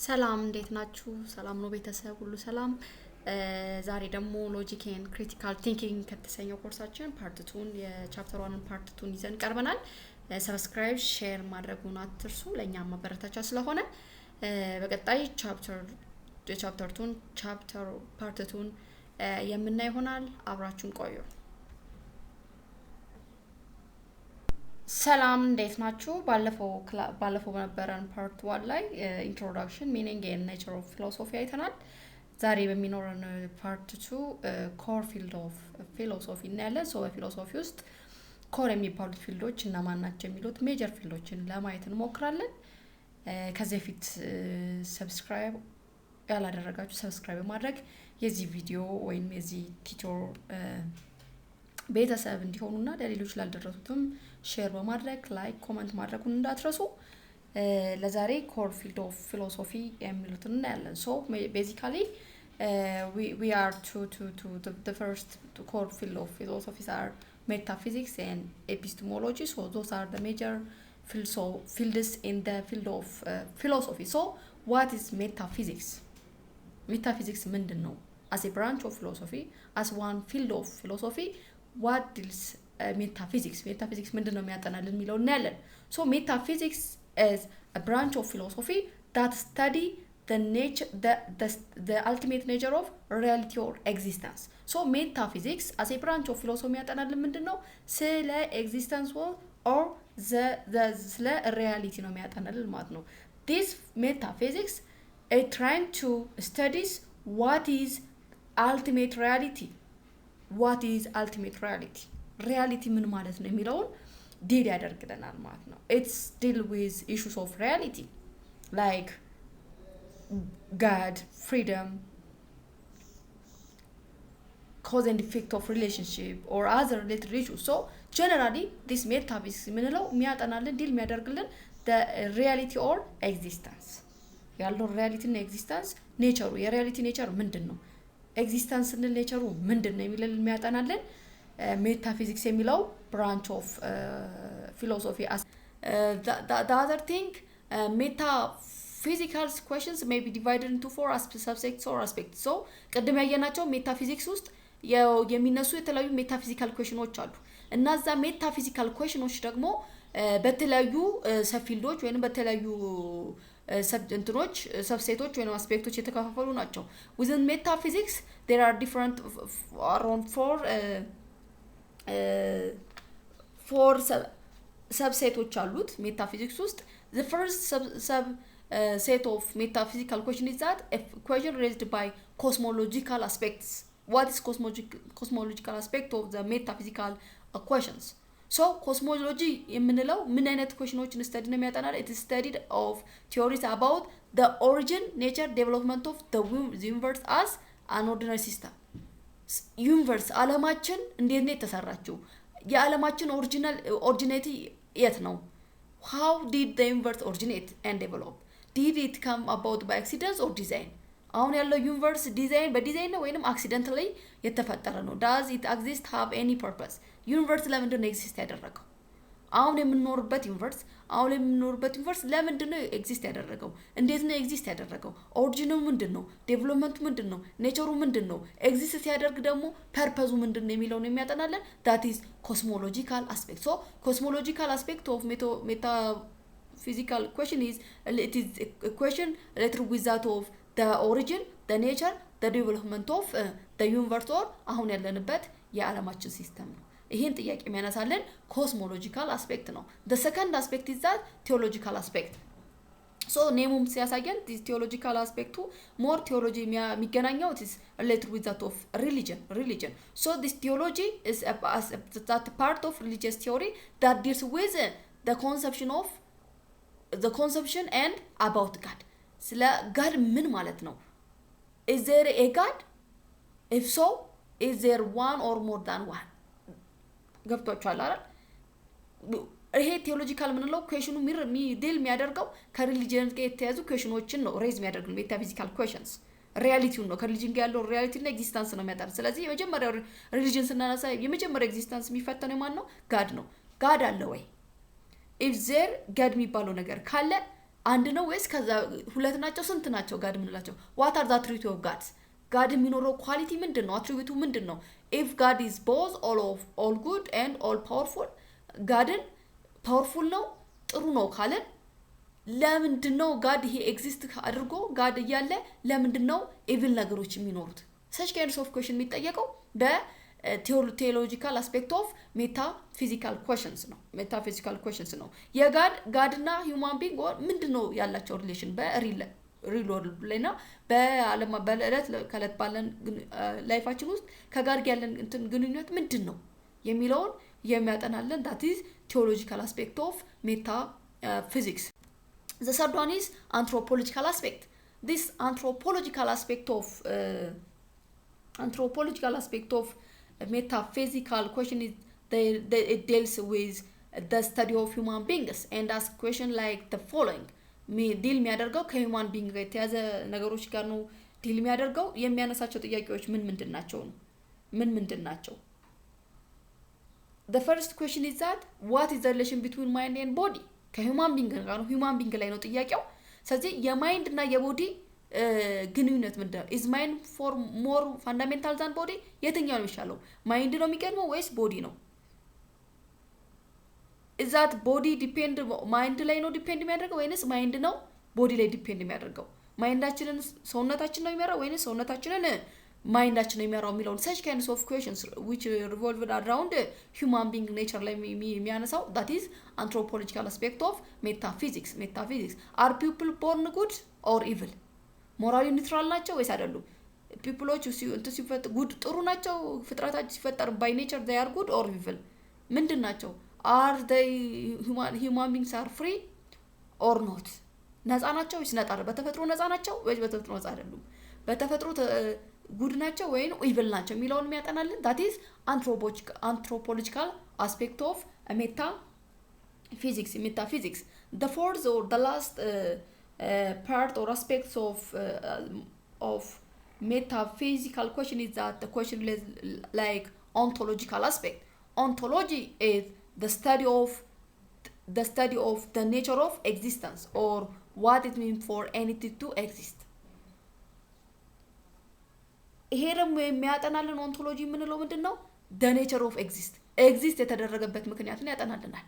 ሰላም እንዴት ናችሁ? ሰላም ነው ቤተሰብ ሁሉ ሰላም። ዛሬ ደግሞ ሎጂክ ኤንድ ክሪቲካል ቲንኪንግ ከተሰኘው ኮርሳችን ፓርት 2 የቻፕተር 1 ፓርት 2 ይዘን ቀርበናል። ሰብስክራይብ ሼር ማድረጉን አትርሱ ለኛ ማበረታቻ ስለሆነ በቀጣይ ቻፕተር 2 ፓርት 2 የምናይ ይሆናል። አብራችሁን ቆዩ። ሰላም እንዴት ናችሁ? ባለፈው በነበረን ፓርት 1 ላይ ኢንትሮዳክሽን ሚኒንግ ኤንድ ኔቸር ኦፍ ፊሎሶፊ አይተናል። ዛሬ በሚኖረን ፓርት 2 ኮር ፊልድ ኦፍ ፊሎሶፊ እናያለን። በፊሎሶፊ ውስጥ ኮር የሚባሉት ፊልዶች እና ማን ናቸው የሚሉት ሜጀር ፊልዶችን ለማየት እንሞክራለን። ከዚህ በፊት ሰብስክራይብ ያላደረጋችሁ ሰብስክራይብ ማድረግ የዚህ ቪዲዮ ወይም የዚህ ቲዩቶር ቤተሰብ እንዲሆኑና ለሌሎች ላልደረሱትም ሼር በማድረግ ላይክ ኮሜንት ማድረጉን እንዳትረሱ። ለዛሬ ኮር ፊልድ ኦፍ ፊሎሶፊ የሚሉትን እናያለን። basically we are the first core field of philosophy are metaphysics and epistemology. So those are the major fields in the field of philosophy. So what is metaphysics? Metaphysics ምንድነው? As a branch of philosophy, as one field of philosophy, what is metaphysics? Metaphysics ምንድነው የሚያጠናልን የሚለው እናያለን። So metaphysics is a branch of philosophy that study the ultimate nature of reality or existence. So metaphysics as a branch of philosophy የሚያጠናልን ምንድነው? ስለ existence or ስለ reality ነው የሚያጠናልን ማለት ነው። This metaphysics is trying to study what is ultimate reality. What is ultimate reality? Reality ምን ማለት ነው የሚለውን ዲል ያደርግልናል ማለት ነው። It's deal with issues of reality like God, freedom, cause and effect of relationship or other related issues. So generally this metaphysics ምንለው የሚያጠናልን ዲል የሚያደርግልን the reality or existence ያለው reality እና existence nature የreality nature ምንድነው? ኤግዚስተንስ እና ኔቸሩ ምንድነው የሚለን የሚያጠናልን ሜታፊዚክስ የሚለው ብራንች ኦፍ ፊሎሶፊ። the other thing metaphysical questions may be divided into 4 subsects or aspects. So ቀደም ያየናቸው ሜታፊዚክስ ውስጥ የሚነሱ የተለያዩ ሜታፊዚካል ኩዌሽኖች አሉ እና እዛ ሜታፊዚካል ኩዌሽኖች ደግሞ በተለያዩ ሰብፊልዶች ወይንም በተለያዩ እንትኖች ሰብሴቶች ወይንም አስፔክቶች የተከፋፈሉ ናቸው። within metaphysics there are different around four subsets አሉት ሜታፊዚክስ ውስጥ። the first set of metaphysical question is that a question raised by cosmological aspects. What is cosmological aspect of the metaphysical questions? So cosmology የምንለው ምን አይነት ኩዌሽኖችን ስተዲ ነው የሚያጠናል? it is studied of theories about the origin, nature, development of the universe as an ordinary system. ዩኒቨርስ ዓለማችን እንዴት ነው የተሰራችው? የዓለማችን ኦሪጂኔቲ የት ነው? how did the universe originate and develop? did it come about by accident or design? አሁን ያለው ዩኒቨርስ በዲዛይን ነው ወይንም አክሲደንታሊ የተፈጠረ ነው? does it exist, have any purpose? ዩኒቨርስ ለምንድን ነው ኤግዚስት ያደረገው? አሁን የምንኖርበት ዩኒቨርስ ለምንድን ነው ኤግዚስት ያደረገው? እንዴት ነው ኤግዚስት ያደረገው? ኦሪጂኑ ምንድነው? ዴቨሎፕመንቱ ምንድነው? ኔቸሩ ምንድነው? ኤግዚስት ሲያደርግ ደግሞ ፐርፐዙ ምንድነው የሚለውን የሚያጠናለን that is cosmological aspect. So cosmological aspect of metaphysical question is it is a question related with that of the origin, the nature, the development of the universe or አሁን ያለንበት የዓለማችን ሲስተም ነው። ይሄን ጥያቄ የሚያነሳልን ኮስሞሎጂካል አስፔክት ነው። the second aspect is that theological aspect. so ኔሙም ሲያሳየን this theological aspect more theology የሚገናኘው is related with that of religion. So this theology is that part of religious theory that deals with the conception and about God. ስለ God ምን ማለት ነው? is there a God? if so is there one or more than one? ገብቷችኋል አይደል? ይሄ ቴዎሎጂካል ምንለው ኩዌሽኑ ዲል የሚያደርገው ከሪሊጂየን ጋር የተያዙ ኩዌሽኖችን ነው ሬዝ የሚያደርገው ሜታፊዚካል ኩዌሽንስ ሪያሊቲውን ነው ከሪሊጂየን ጋር ያለው ሪያሊቲ እና ኤግዚስተንስ ነው የሚያጠር። ስለዚህ የመጀመሪያው ሪሊጂየን ስናነሳ የመጀመሪያው ኤግዚስተንስ የሚፈተነው ማን ነው? ጋድ ነው። ጋድ አለ ወይ? if there ጋድ የሚባለው ነገር ካለ አንድ ነው ወይስ ከዛ ሁለት ናቸው ስንት ናቸው ጋድ ምንላቸው what are the attributes of gods ጋድ የሚኖረው ኳሊቲ ምንድነው አትሪቢዩቱ ምንድነው if god is both all good and all powerful ጋድን ፓወርፉል ነው ጥሩ ነው ካለን ለምንድነው ጋድ ይሄ ኤግዚስት አድርጎ ጋድ እያለ ለምንድነው ኢቪል ነገሮች የሚኖሩት such kinds of question የሚጠየቀው theological aspect of metaphysical questions ነው metaphysical questions ነው የጋድና human being ምንድነው ያላቸው ሪሌሽን በሪል ሪሎድብለና በአለም በእለት ከለት ባለን ላይፋችን ውስጥ ከጋድ ያለን እንትን ግንኙነት ምንድነው የሚለውን የሚያጠናልን that is theological aspect of metaphysics the third one is anthropological aspect this anthropological aspect of metaphysical question is it deals with the study of human beings and ask question like the following ዲል የሚያደርገው ከሂውማን ቢንግ ጋር የተያዘ ነገሮች ጋር ነው ዲል የሚያደርገው የሚያነሳቸው ጥያቄዎች ምን ናቸው the first question is that what is the relation between mind and body ከሂውማን ቢንግ ጋር ነው ሂውማን ቢንግ ላይ ነው ጥያቄው ስለዚህ የማይንድ እና የቦዲ ግንኙነት ምንድነው is mind for more fundamental than body የትኛው ነው የሚሻለው ማይንድ ነው የሚቀድመው ወይስ ቦዲ ነው is that body depend mind ላይ ነው ዲፔንድ የሚያደርገው ወይስ ማይንድ ነው ቦዲ ላይ ዲፔንድ የሚያደርገው ማይንዳችንን ሰውነታችን ነው የሚያራው ወይስ ሰውነታችንን ማይንዳችን ነው የሚያራው የሚለው such kinds of questions which revolve around human being nature ላይ የሚያነሳው that is anthropological aspect of metaphysics are people born good or evil morally neutral ናቸው ወይስ አይደሉም ፒፕሎች ሲፈጠሩ good ጥሩ ናቸው ፍጥረታቸው ሲፈጠሩ by nature they are good or evil ምንድናቸው are they human beings are free or not ነፃ ናቸው ወይስ ነፃ አይደሉም በተፈጥሮ ነፃ ናቸው ወይስ በተፈጥሮ ነፃ አይደሉም በተፈጥሮ ጉድ ናቸው ወይስ ኢቪል ናቸው የሚለውን የሚያጠናልን that is anthropological aspect of metaphysics the fourth or the last part or aspects of metaphysical question is that the question like ontological aspect ontology is the study of the nature of existence or what it means for anything to exist ይሄ ደግሞ የሚያጠናልን ኦንቶሎጂ ምንለው ምንድነው the nature of exist የተደረገበት ምክንያቱን ያጠናልናል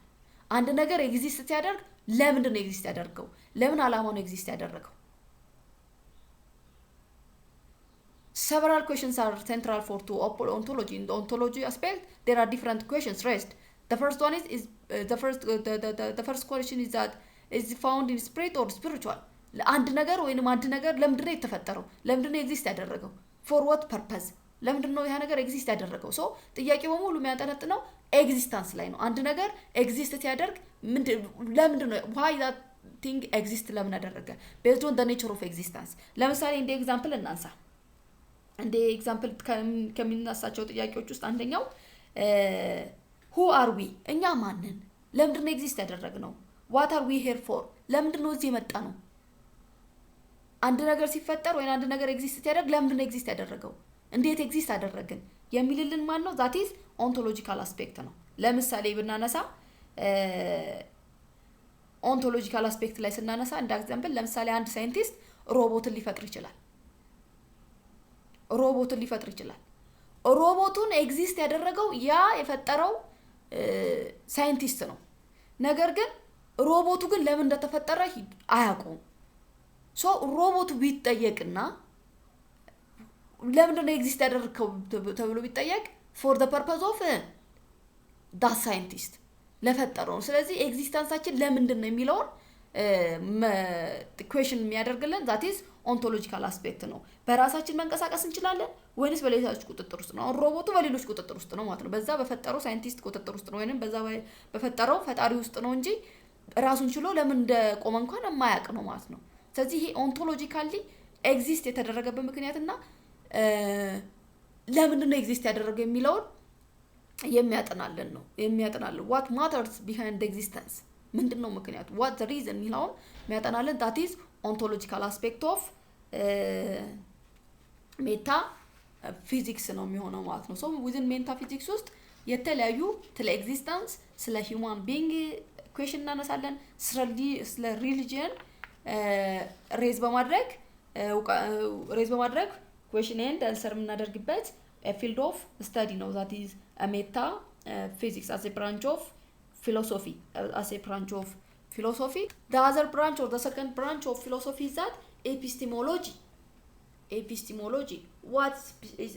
አንድ ነገር ኤግዚስት ሲያደርግ ለምንድነው ኤግዚስት ያደርገው ለምን አላማው ነው ኤግዚስት ያደረገው several questions are central for ontology in the ontology aspect there are different questions raised the first one is the first question is that is found in spirit or spiritual አንድ ነገር ወይንም አንድ ነገር ለምንድነው የተፈጠረው ለምንድነው ኤግዚስት ያደረገው for what purpose ለምንድነው ያ ነገር ኤግዚስት ያደረገው ሶ ጥያቄው በሙሉ የሚያጠነጥነው ኤግዚስተንስ ላይ ነው አንድ ነገር ኤግዚስት ሲያደርግ ለምንድነው why that thing exist ለምን አደረገ based on the nature of existence ለምሳሌ እንደ ኤግዛምፕል እናንሳ እንደ ኤግዛምፕል ከሚናሳቸው ጥያቄዎች ውስጥ አንደኛው who are we እኛ ማንን ለምንድነው ኤግዚስት ያደረግነው what are we here for ለምንድነው እዚህ የመጣነው አንድ ነገር ሲፈጠር ወይ አንድ ነገር ኤግዚስት ሲያደርግ ለምንድነው ኤግዚስት ያደረገው እንዴት ኤግዚስት አደረገን የሚልልን ማን ነው that is ontological aspect ነው ለምሳሌ ብናነሳ ontological aspect ላይ ስናነሳ እንደ ኤግዛምፕል ለምሳሌ አንድ ሳይንቲስት ሮቦትን ሊፈጥር ይችላል ሮቦቱን ኤግዚስት ያደረገው ያ የፈጠረው ሳይንቲስት ነው ነገር ግን ሮቦቱ ግን ለምን እንደተፈጠረ አያውቁም ሶ ሮቦቱ ቢጠየቅና ለምንድነው ኤግዚስት ያደረገው ተብሎ ቢጠየቅ for the purpose of that scientist ለፈጠረው ስለዚህ ኤግዚስተንሳችን ለምንድነው የሚለውን question የሚያደርግልን that is ontological aspect ነው በራሳችን መንቀሳቀስ እንችላለን ወይስ በሌሎች ቁጥጥር ውስጥ ነው ሮቦቱ በሌሎች ቁጥጥር ውስጥ ነው ማለት ነው በዛ በፈጠረው ሳይንቲስት ቁጥጥር ውስጥ ነው ወይንም በዛ በፈጠረው ፈጣሪ ውስጥ ነው እንጂ ራሱን ችሎ ለምን እንደቆመ እንኳን የማያውቅ ነው ማለት ነው ስለዚህ ይሄ ontologically ኤግዚስት የተደረገበት ምክንያትና ለምንድነው ኤግዚስት ያደረገው የሚለውን የሚያጠናልን what matters behind the existence ምንድነው ምክንያቱ what the reason የሚለውን የሚያጠናልን that is ontological aspect of metaphysics ነው የሚሆነው ማለት ነው so within metaphysics ውስጥ የተለያዩ ስለ ኤግዚስተንስ ስለ human being question እናነሳለን ስለ religion ሬዝ በማድረግ question and answer የምናደርግበት a field of study ነው that is a metaphysics as a branch of philosophy the other branch or the second branch of philosophy is that epistemology what is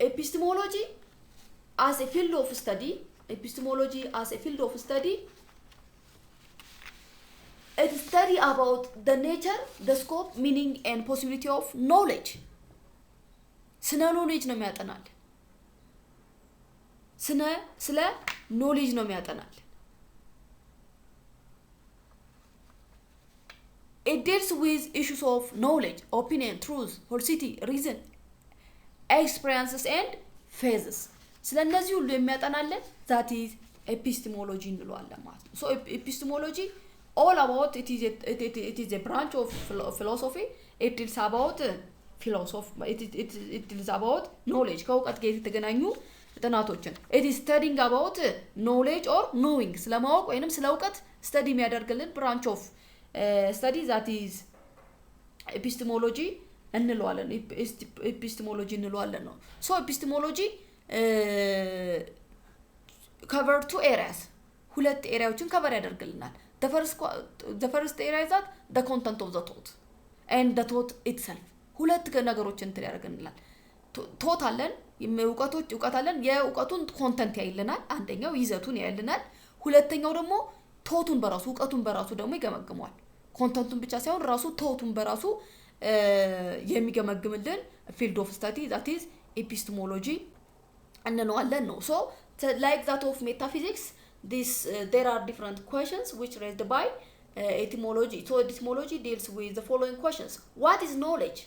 epistemology as a field of study it study about the nature, the scope, meaning and possibility of knowledge. ስለ knowledge ነው የሚያጠናል። ስለ knowledge ነው የሚያጠናል። It deals with issues of knowledge, opinion, truth, falsity, reason, experiences and phases. ስለ እነዚህ ሁሉ የሚያጠናልን that is epistemology እንለዋለን ማለት ነው። So epistemology all about it is a branch of philosophy. It is about it is about knowledge ከእውቀት ጋር የተገናኙ ጥናቶችን it is studying about knowledge or knowing ስለማወቅ ወይንም ስለ እውቀት study የሚያደርግልን branch of study that is epistemology እንለዋለን ነው so epistemology cover two areas ሁለት ኤሪያዎችን cover ያደርግልናል the first area is that the content of the thought and the thought itself ሁለት ነገሮችን እንትን ያደርግልናል thought አለን እውቀት አለን የእውቀቱን ኮንተንት ያይልናል አንደኛው ይዘቱን ያይልናል ሁለተኛው ደግሞ ቶቱን በራሱ እውቀቱን በራሱ ደግሞ ይገመግማል ኮንተንቱን ብቻ ሳይሆን ራሱ ቶቱን በራሱ የሚገመግምልን field of study that is epistemology እንለዋለን ነው so like that of metaphysics there are different questions which raised by etymology so etymology deals with the following questions what is knowledge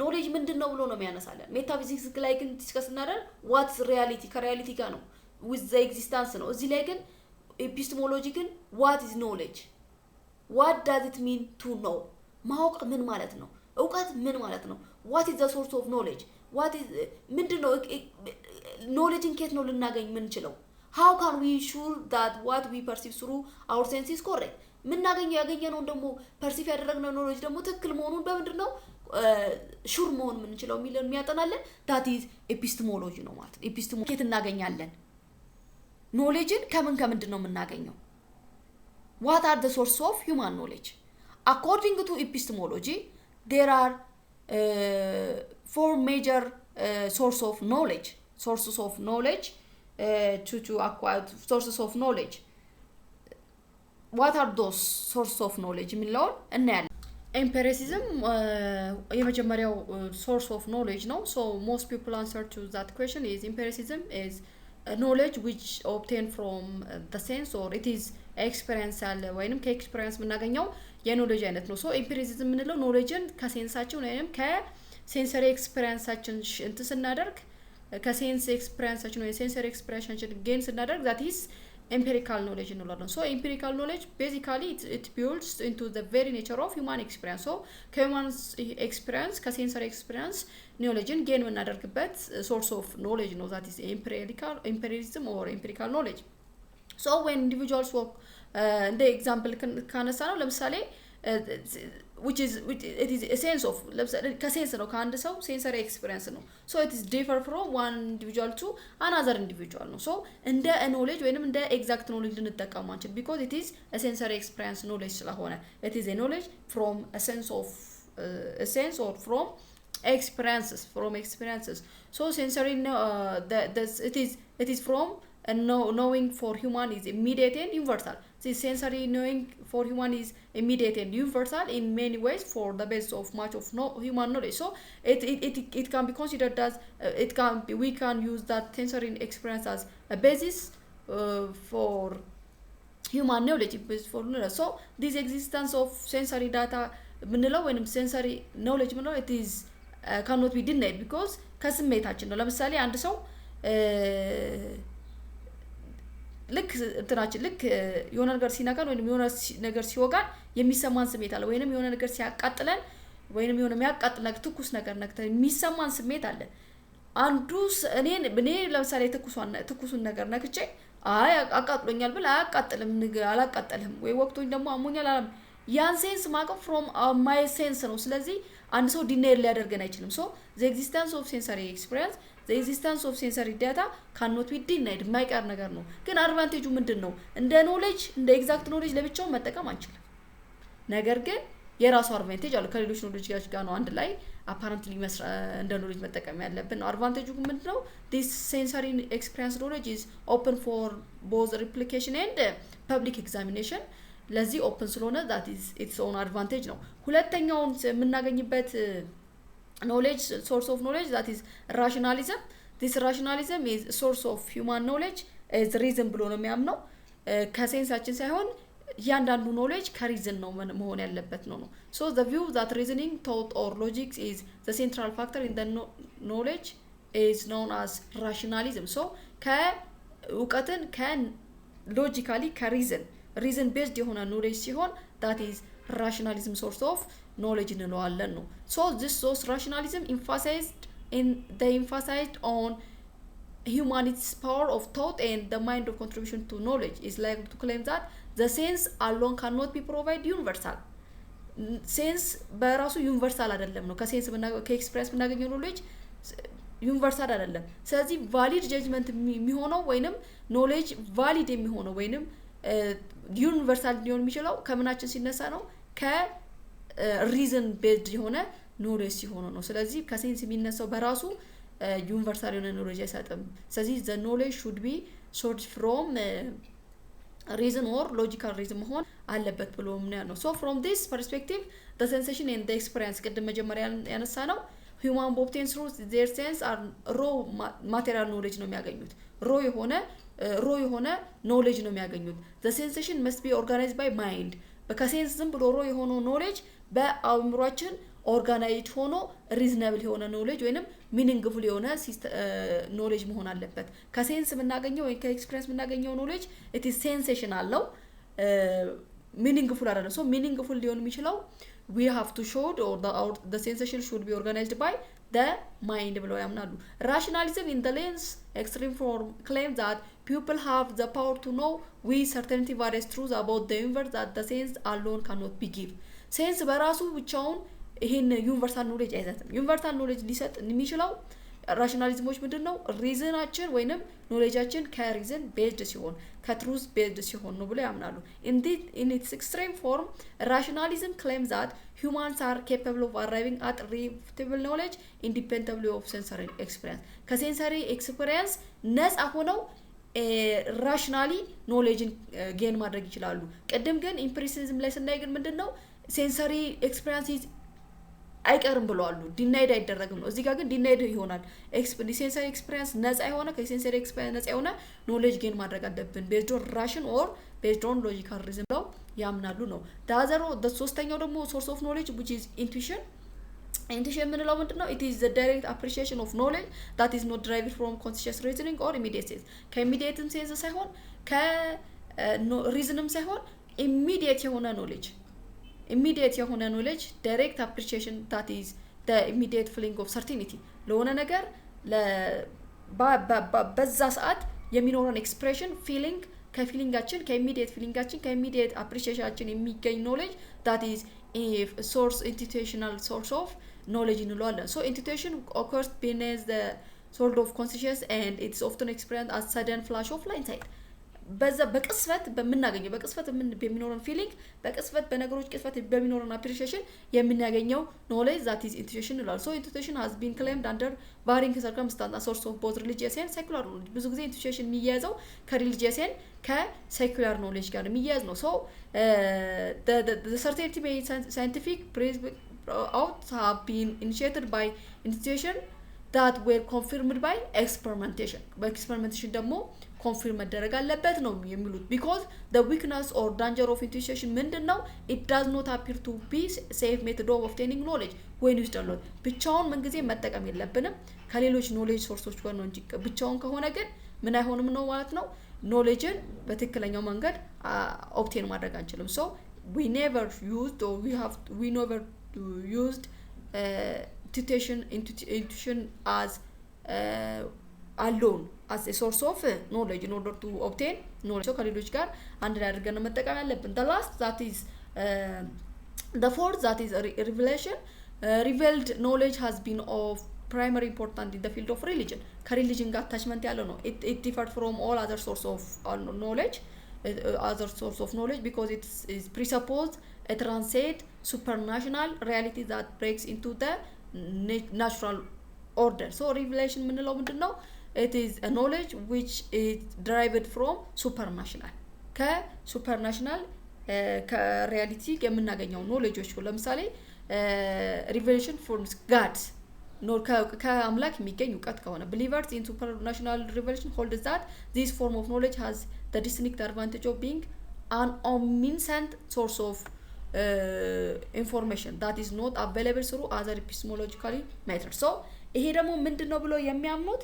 knowledge ምንድነው ብሎ ነው የሚያነሳለን metaphysics ላይ ግን ዲስከስ እናደርግ what is reality ከreality ጋር ነው with the existence ነው እዚህ ላይ ግን epistemology ግን what is knowledge what does it mean to know ማወቅ ምን ማለት ነው እውቀት ምን ማለት ነው what is the source of knowledge what is ምንድነው knowledge ከየት ነው ልናገኝ ምንችለው how can we sure that what we perceive through our senses is correct ያገኘነው ደግሞ perceive ያደረግነው knowledge ደግሞ ትክክል መሆኑን በምንድነው ሹር መሆን ምንችለው የሚያጠናለን that is epistemology ነው ማለት epistemology ከየት እናገኛለን knowledge ከምንድነው የምናገኘው what are the sources of human knowledge according to epistemology there are four major sources of knowledge to acquire sources of knowledge what are those sources of knowledge የሚለውን እናያለን empiricism የመጀመሪያው source of knowledge ነው so most people answer to that question is empiricism is knowledge which obtained from the sense or it is experience አለ ወይንም ከኤክስፒሪየንስ የምናገኘው የknowledge አይነት ነው so empiricism የምንለው knowledgeን ከሴንሳችን ወይንም ከሴንሰሪ ኤክስፒሪየንሳችን እንትን ስናደርግ ከሴንስ ኤክስፒሪየንሳችን ወይ ሴንሰሪ ኤክስፒሪየንሳችን ጌን ስናደርግ that is empirical knowledge እንላለን so empirical knowledge basically it builds into the very nature of human experience so human experience ከሴንሰሪ ኤክስፒሪየንስ knowledgeን ጌን የምናደርግበት source of knowledge ነው that is empiricism or empirical knowledge so when individuals work the example ካነሳ ነው ለምሳሌ which is a sense of ከሴንስ ነው ከአንድ ሰው ሴንሰሪ ኤክስፒሪየንስ ነው so it is differ from one individual to another individual ነው so እንደ knowledge ወይንም እንደ exact knowledge ልንጠቀም አንችል because it is a sensory experience knowledge ስለሆነ it is a knowledge from a sense or from experiences so sensory it is from knowing for human is immediate and universal the sensory knowing for human is immediate and universal in many ways for the basis of much of human knowledge so it can be considered as we can use that sensory experience as a basis for human knowledge so this existence of sensory data ምንለው ወይንም sensory knowledge ምንለው it is cannot be denied because ከስሜታችን ነው ለምሳሌ አንድ ሰው ልክ የሆነ ነገር ሲነካን ወይንም የሆነ ነገር ሲወጋን የሚሰማን ስሜት አለ ወይንም የሆነ ነገር ሲያቃጥለን ወይንም የሆነ የሚያቃጥል ነገር ትኩስ ነገር ነክተን የሚሰማን ስሜት አለ አንዱ እኔ ለምሳሌ ትኩሱን ነገር ነክቼ አይ አቃጥሎኛል ብል አያቃጥልም አላቃጠልህም ወይ ወቅቶኝ ደግሞ አሞኛል አላም ያን ሴንስ ማቀፍ from my sense ነው ስለዚህ አንድ ሰው ዲናይ ሊያደርገን አይችልም so the existence of sensory experience the existence of sensory data cannot be denied የማይቀር ነገር ነው ግን አድቫንቴጁ ምንድነው እንደ knowledge እንደ exact knowledge ለብቻው መጠቀም አንችልም ነገር ግን የራሱ አድቫንቴጅ አለ ከሌሎች ኖሌጅ ጋር ነው አንድ ላይ apparently እንደ ኖሌጅ መጠቀም ያለብን ነው አድቫንቴጁ ምንድነው this sensory experience knowledge is open for both replication and public examination ለዚህ ኦፕን ስለሆነ that is its own advantage ነው ሁለተኛው የምናገኝበት knowledge source of knowledge that is rationalism this rationalism is source of human knowledge is reason ብሎ ነው የሚያምነው ከሴንሳችን ሳይሆን ያንዳንዱ knowledge ከሪዝን ነው መሆን ያለበት ነው so the view that reasoning thought or logic is the central factor in the knowledge is known as rationalism so ከእውቀትን logically reason based የሆነ knowledge ሲሆን that is rationalism source of knowledge እንለዋለን ነው so this source rationalism emphasized on humanity's power of thought and the mind of contribution to knowledge is likely to claim that the sense alone cannot be provide universal sense በራሱ universal አይደለም ነው ከሴንስ ከኤክስፕሪየንስ ብናገኘው knowledge universal አይደለም ስለዚህ valid judgment የሚሆነው ወይንም knowledge valid የሚሆነው ወይንም universal ሊሆን የሚችለው ከምናችን ሲነሳ ነው ከreason based የሆነ knowledge ሲሆን ነው ስለዚህ ከሴንስ የሚነሳው በራሱ universal የሆነ knowledge አይሰጥም ስለዚህ the knowledge should be sourced from reason or logical reason መሆን አለበት ብሎ ነው so from this perspective the sensation and the experience ቅድም መጀመሪያ ያነሳ ነው human obtains through their sense are raw material knowledge ነው የሚያገኙት raw የሆነ knowledge ነው የሚያገኙት the sensation must be organized by mind በከሴንስ ዝም ብሎ raw የሆነ knowledge በአእምሮአችን organized ሆኖ reasonable የሆነ knowledge ወይንም meaningful የሆነ knowledge መሆን አለበት ከሴንስ የምናገኘው ወይ ከኤክስፒሪየንስ የምናገኘው knowledge it is sensational ነው meaningful አይደለም so meaningful ሊሆን የሚችለው we have to show or the sensation should be organized by the mind ብለው ያምናሉ rationalism in the lens extreme form claims that people have the power to know with certainty various truths about the universe that the sense alone cannot be give sense በራሱ ብቻውን ይሄን ዩኒቨርሳል ኖሌጅ አይሰጥም ዩኒቨርሳል ኖሌጅ ሊሰጥ የሚችለው ራሽናሊዝሞች ምንድነው ሪዝናችን ወይንም ኖሌጃችን ከሪዝን ቤዝድ ሲሆን ከትሩዝ ቤዝድ ሲሆን ነው ብለው ያምናሉ in its extreme form rationalism claims that humans are capable of arriving at refutable knowledge independently of sensory experience ከሴንሰሪ ኤክስፒሪየንስ ነፃ ሆነው rationally knowledge gain ማድረግ ይችላሉ ቀደም ግን empiricism ላይ ስናይ ግን ምንድነው ሴንሰሪ ኤክስፒሪየንስ አይቀርም ብለዋል ዲናይድ አይደረግም ነው እዚህ ጋር ግን ዲናይድ ይሆናል ሴንሰሪ ኤክስፒሪየንስ ነፃ የሆነ ከሴንሰሪ ኤክስፒሪየንስ ነፃ የሆነ ኖሌጅ ጌን ማድረግ አለብን based on ration or based on logical reason ነው ያምናሉ ነው the ሶስተኛው ደግሞ source of knowledge which is intuition ምንለው ምንድነው it is the direct appreciation of knowledge that is not derived from conscious reasoning or immediate sense ከimmediate sense ሳይሆን ከreasonም ሳይሆን immediate የሆነ knowledge direct appreciation that is the immediate feeling of certainty ለሆነ ነገር በዛ ሰዓት የሚኖረን expression feeling ከፊሊንጋችን ከimmediate appreciationችን የሚገኝ knowledge that is a source institutional source of knowledge እንለዋለን so intuition occurs beneath the sort of consciousness and it's often experienced as sudden flash of insight በዛ በቅስፈት በሚኖረን ፊሊንግ በቅስፈት በነገሮች ቅስፈት በሚኖረን appreciation የምናገኘው knowledge that is intuition ይላል so intuition has been claimed under varying circumstances as source of both religious and secular knowledge ብዙ ጊዜ intuition የሚያያዘው ከሪሊጂየስ and ከሴኩላር knowledge ጋር የሚያያዝ ነው so the certainty by scientific out have been initiated by intuition that were confirmed by experimentation ደግሞ confirm መደረግ አለበት ነው የሚሉት because the weakness or danger of intuition ምንድነው it does not appear to be safe method of obtaining knowledge when used alone ብቻውን ምን ጊዜ መጠቀም የለብንም ከሌሎች knowledge sources ጋር ነው እንጂ ብቻውን ከሆነ ግን ምን አይሆንም ነው ማለት ነው knowledgeን በትክክለኛው መንገድ obtain ማድረግ አንችልም so we never used or we never used intuition as alone as a source of knowledge in order to obtain knowledge so ከሌሎች ጋር አንድ ላይ አድርገን መጠቀም ያለብን the last that is the fourth that is revelation revealed knowledge has been of primary importance in the field of religion ከሪሊጅን ጋር attachment ያለው ነው it differed from all other source of knowledge because it is presupposed a transcend supranational reality that breaks into the natural order so revelation ምንለው ምንድነው it is a knowledge which is derived from supernatural ከሱፐርናሽናል ከሪያሊቲ የምናገኘው ኖሌጆች ለምሳሌ revelation from God no ከአምላክ የሚገኝ ዕውቀት ከሆነ believers in supernatural revelation hold that this form of knowledge has the distinct advantage of being an omniscient source of information that is not available through other epistemological methods so ይሄ ደግሞ ምንድነው ብሎ የሚያምኑት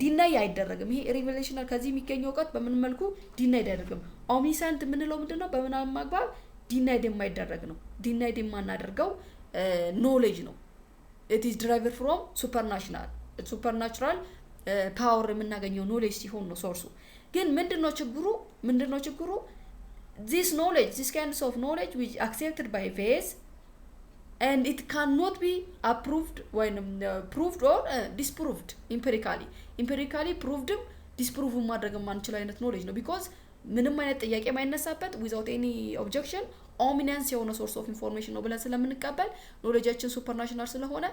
ዲናይ አይደረግም ይሄ ሪቨሌሽናል ከዚህ የሚገኘው ዕውቀት በምን መልኩ ዲናይ አይደረግም ኦምኒሰንት ምንለው ምንድነው በመናም ማግባብ ዲናይ የማይደረግ ነው ዲናይ የማናደርገው ኖሌጅ ነው it is derived from supernatural power የምናገኘው ኖሌጅ ሲሆን ነው ሶርሱ ግን ምንድነው ችግሩ this knowledge this kinds of knowledge which accepted by faith and it cannot be approved when proved or disproved empirically proved disproved ማድረግ ማንችለው አይነት ኖሌጅ ነው because ምንም አይነት ጥያቄ ማይነሳበት without any objection ኦሚናንስ የሆነ ሶርስ ኦፍ ኢንፎርሜሽን ነው ብለን ስለምንቀበል ኖሌጃችን ሱፐርናሽናል ስለሆነ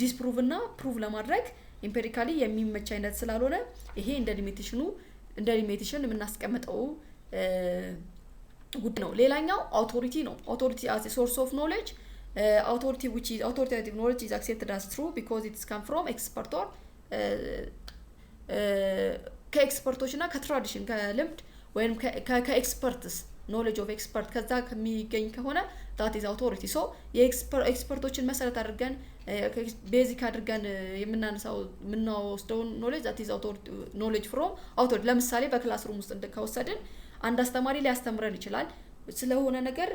ዲስፕሩቭ እና ፕሩቭ ለማድረግ ኢምፔሪካሊ የሚመች አይነት ስላልሆነ ይሄ እንደ ሊሚቴሽን የምናስቀምጠው ጉድ ነው ሌላኛው አውቶሪቲ ነው አውቶሪቲ as a source of knowledge authority which is authoritative knowledge is accepted as true because it comes from expert or ከኤክስፐርቶች እና ከትራዲሽን ከልምድ ወይም ከኤክስፐርትስ knowledge of expert ከዛ ከሚገኝ ከሆነ that is authority so የኤክስፐርቶችን መሰረት አድርገን ቤዚክ አድርገን የምናወስደው knowledge that is authority knowledge from authority ለምሳሌ በክላስሩም ውስጥ እንደከወሰድን አንድ አስተማሪ ሊያስተምረን ይችላል ስለሆነ ነገር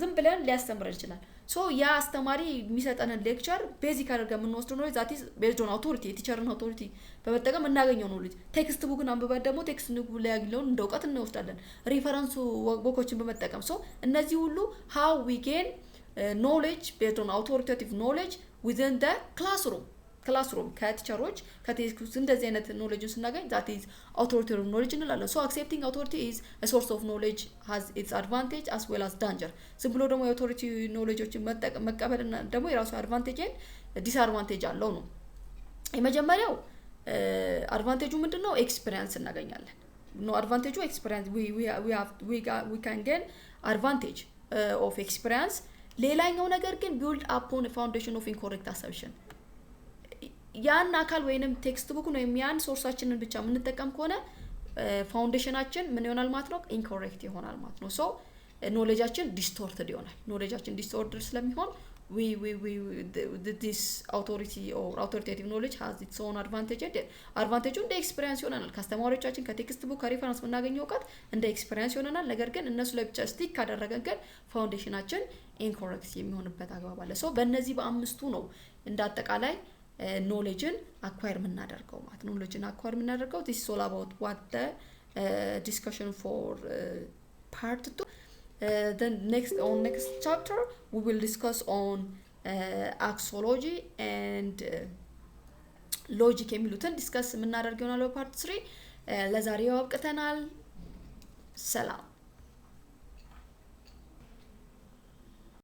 ዝም ብለን ሊያስተምረን ይችላል so ያ አስተማሪ የሚሰጠንን ሌክቸር ቤዚክ አድርገን የምንወስደው knowledge that is based on authority teacherን authority በመጠቀም እናገኘው knowledge ቴክስት ቡክን አንብበን ደግሞ ቴክስት ቡክ ላይ ያለውን እንደውቀት እንወስዳለን ሪፈረንስ ቡኮችን በመጠቀም so እነዚህ ሁሉ how we gain knowledge based on authoritative knowledge within the classroom ከቲቸሮች ከቴክስት እንደዚህ አይነት knowledge ስናገኝ that is authoritative knowledge እንላለን so accepting authority is a source of knowledge has its advantage as well as danger ዝም ብሎ ደግሞ authority knowledgeዎችን መቀበልና ደግሞ የራሱ advantage and disadvantage አለው ነው የመጀመሪያው advantage ምንድነው experience እናገኛለን no advantage experience we can gain advantage of experience ሌላኛው ነገር ግን build upon a foundation of incorrect assumption ያን አካል ወይንም ቴክስት ቡክ ነው የሚያን ሶርሳችንን ብቻ የምንጠቀም ከሆነ ፋውንዴሽናችን ምን ይሆናል ማለት ነው ኢንኮሬክት ይሆናል ማለት ነው ሶ ኖሌጃችን ዲስቶርትድ ይሆናል ኖሌጃችን ዲስቶርትድ ስለሚሆን this authority or authoritative knowledge has its own advantage እንደ ኤክስፒሪየንስ ይሆናል ካስተማሪዎቻችን ከቴክስት ቡክ ከሪፈረንስ የምናገኘው ዕውቀት እንደ ኤክስፒሪየንስ ይሆናል ነገር ግን እነሱ ላይ ብቻ ስቲክ ካደረገን ግን ፋውንዴሽናችን ኢንኮሬክት የሚሆንበት አግባብ አለ ሶ በእነዚህ በአምስቱ ነው እንደ አጠቃላይ knowledge-ን acquire የምናደርገው ማለት ነው knowledge-ን acquire የምናደርገው this is all about what the discussion for part 2 then next chapter we will discuss on axiology and logic የሚሉትን ዲስከስ የምናደርገው ነው part 3 ለዛሬው አብቅተናል ሰላም